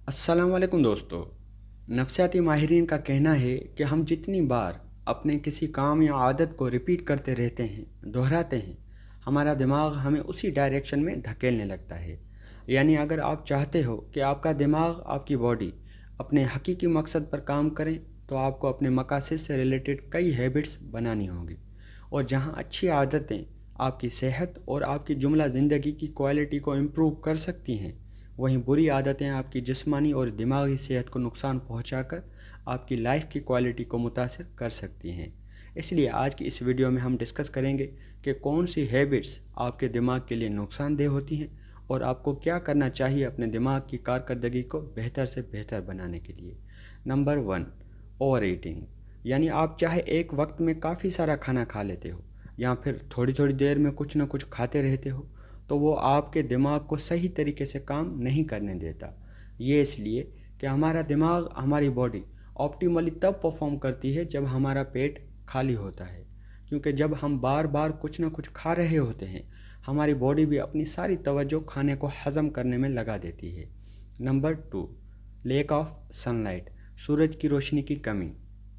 अस्सलाम वालेकुम दोस्तों। नफ्सियाती माहिरीन का कहना है कि हम जितनी बार अपने किसी काम या आदत को रिपीट करते रहते हैं, दोहराते हैं, हमारा दिमाग हमें उसी डायरेक्शन में धकेलने लगता है। यानी अगर आप चाहते हो कि आपका दिमाग, आपकी बॉडी अपने हकीकी मकसद पर काम करें, तो आपको अपने मकासद से रिलेटेड कई हैबिट्स बनानी होंगी। और जहां अच्छी आदतें आपकी सेहत और आपकी जुमला ज़िंदगी की क्वालिटी को इम्प्रूव कर सकती हैं, वहीं बुरी आदतें आपकी जिस्मानी और दिमागी सेहत को नुकसान पहुंचाकर आपकी लाइफ की क्वालिटी को मुतासिर कर सकती हैं। इसलिए आज की इस वीडियो में हम डिस्कस करेंगे कि कौन सी हैबिट्स आपके दिमाग के लिए नुकसानदेह होती हैं और आपको क्या करना चाहिए अपने दिमाग की कारकर्दगी को बेहतर से बेहतर बनाने के लिए। Number 1, over eating. यानी आप चाहे एक वक्त में काफ़ी सारा खाना खा लेते हो या फिर थोड़ी थोड़ी देर में कुछ ना कुछ खाते रहते हो, तो वो आपके दिमाग को सही तरीके से काम नहीं करने देता। ये इसलिए कि हमारा दिमाग, हमारी बॉडी ऑप्टिमली तब परफॉर्म करती है जब हमारा पेट खाली होता है, क्योंकि जब हम बार बार कुछ ना कुछ खा रहे होते हैं, हमारी बॉडी भी अपनी सारी तवज्जो खाने को हज़म करने में लगा देती है। Number 2, lack of sunlight. सूरज की रोशनी की कमी।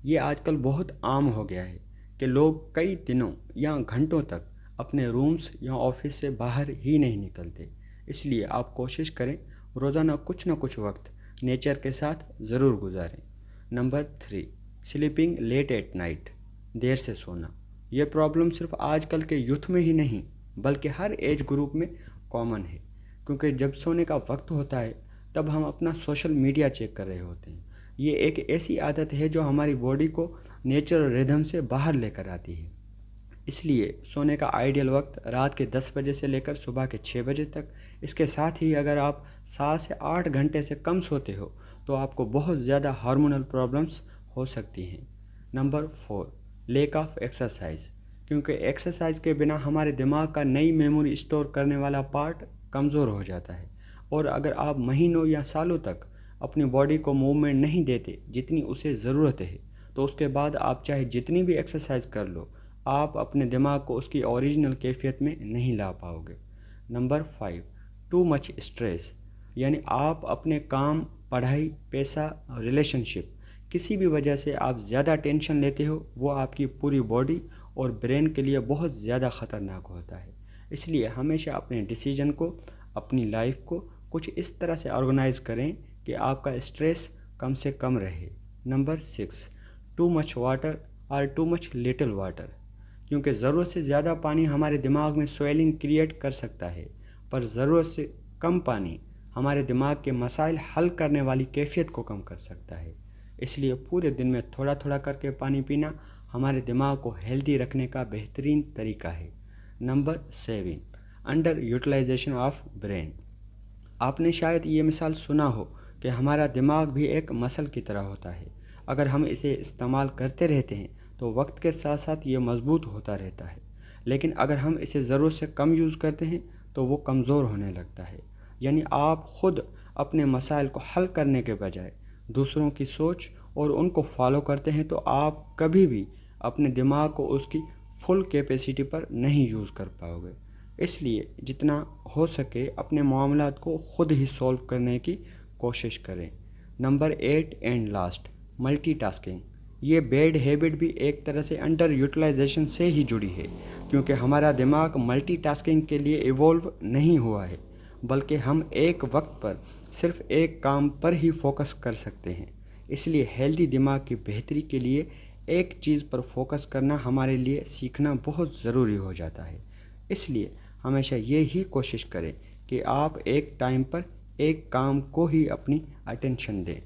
ये आजकल बहुत आम हो गया है कि लोग कई दिनों या घंटों तक अपने रूम्स या ऑफिस से बाहर ही नहीं निकलते। इसलिए आप कोशिश करें रोज़ाना कुछ न कुछ वक्त नेचर के साथ ज़रूर गुजारें। Number 3, sleeping late at night. देर से सोना। यह प्रॉब्लम सिर्फ आजकल के यूथ में ही नहीं बल्कि हर एज ग्रुप में कॉमन है, क्योंकि जब सोने का वक्त होता है तब हम अपना सोशल मीडिया चेक कर रहे होते हैं। ये एक ऐसी आदत है जो हमारी बॉडी को नेचुरल रिदम से बाहर लेकर आती है। इसलिए सोने का आइडियल वक्त रात के 10 बजे से लेकर सुबह के 6 बजे तक। इसके साथ ही अगर आप 7 से 8 घंटे से कम सोते हो तो आपको बहुत ज़्यादा हार्मोनल प्रॉब्लम्स हो सकती हैं। Number 4, lack of exercise. क्योंकि एक्सरसाइज के बिना हमारे दिमाग का नई मेमोरी स्टोर करने वाला पार्ट कमज़ोर हो जाता है, और अगर आप महीनों या सालों तक अपनी बॉडी को मूवमेंट नहीं देते जितनी उसे ज़रूरत है, तो उसके बाद आप चाहे जितनी भी एक्सरसाइज कर लो, आप अपने दिमाग को उसकी ओरिजिनल कैफियत में नहीं ला पाओगे। Number 5, too much stress. यानी आप अपने काम, पढ़ाई, पैसा, रिलेशनशिप, किसी भी वजह से आप ज़्यादा टेंशन लेते हो, वो आपकी पूरी बॉडी और ब्रेन के लिए बहुत ज़्यादा ख़तरनाक होता है। इसलिए हमेशा अपने डिसीजन को, अपनी लाइफ को कुछ इस तरह से ऑर्गेनाइज करें कि आपका स्ट्रेस कम से कम रहे। नंबर 6, टू मच वाटर और टू मच लिटिल वाटर। क्योंकि ज़रूरत से ज़्यादा पानी हमारे दिमाग में स्वेलिंग क्रिएट कर सकता है, पर ज़रूरत से कम पानी हमारे दिमाग के मसाइल हल करने वाली कैफियत को कम कर सकता है। इसलिए पूरे दिन में थोड़ा थोड़ा करके पानी पीना हमारे दिमाग को हेल्दी रखने का बेहतरीन तरीका है। Number 7, under utilization of brain. आपने शायद ये मिसाल सुना हो कि हमारा दिमाग भी एक मसल की तरह होता है। अगर हम इसे इस्तेमाल करते रहते हैं तो वक्त के साथ साथ ये मजबूत होता रहता है, लेकिन अगर हम इसे ज़रूरत से कम यूज़ करते हैं तो वो कमज़ोर होने लगता है। यानी आप ख़ुद अपने मसाइल को हल करने के बजाय दूसरों की सोच और उनको फॉलो करते हैं, तो आप कभी भी अपने दिमाग को उसकी फुल कैपेसिटी पर नहीं यूज़ कर पाओगे। इसलिए जितना हो सके अपने मामलात को ख़ुद ही सॉल्व करने की कोशिश करें। Number 8 and last, multitasking. ये बैड हैबिट भी एक तरह से अंडर यूटिलाइजेशन से ही जुड़ी है, क्योंकि हमारा दिमाग मल्टीटास्किंग के लिए इवॉल्व नहीं हुआ है, बल्कि हम एक वक्त पर सिर्फ एक काम पर ही फोकस कर सकते हैं। इसलिए हेल्दी दिमाग की बेहतरी के लिए एक चीज़ पर फोकस करना हमारे लिए सीखना बहुत ज़रूरी हो जाता है। इसलिए हमेशा ये ही कोशिश करें कि आप एक टाइम पर एक काम को ही अपनी अटेंशन दें।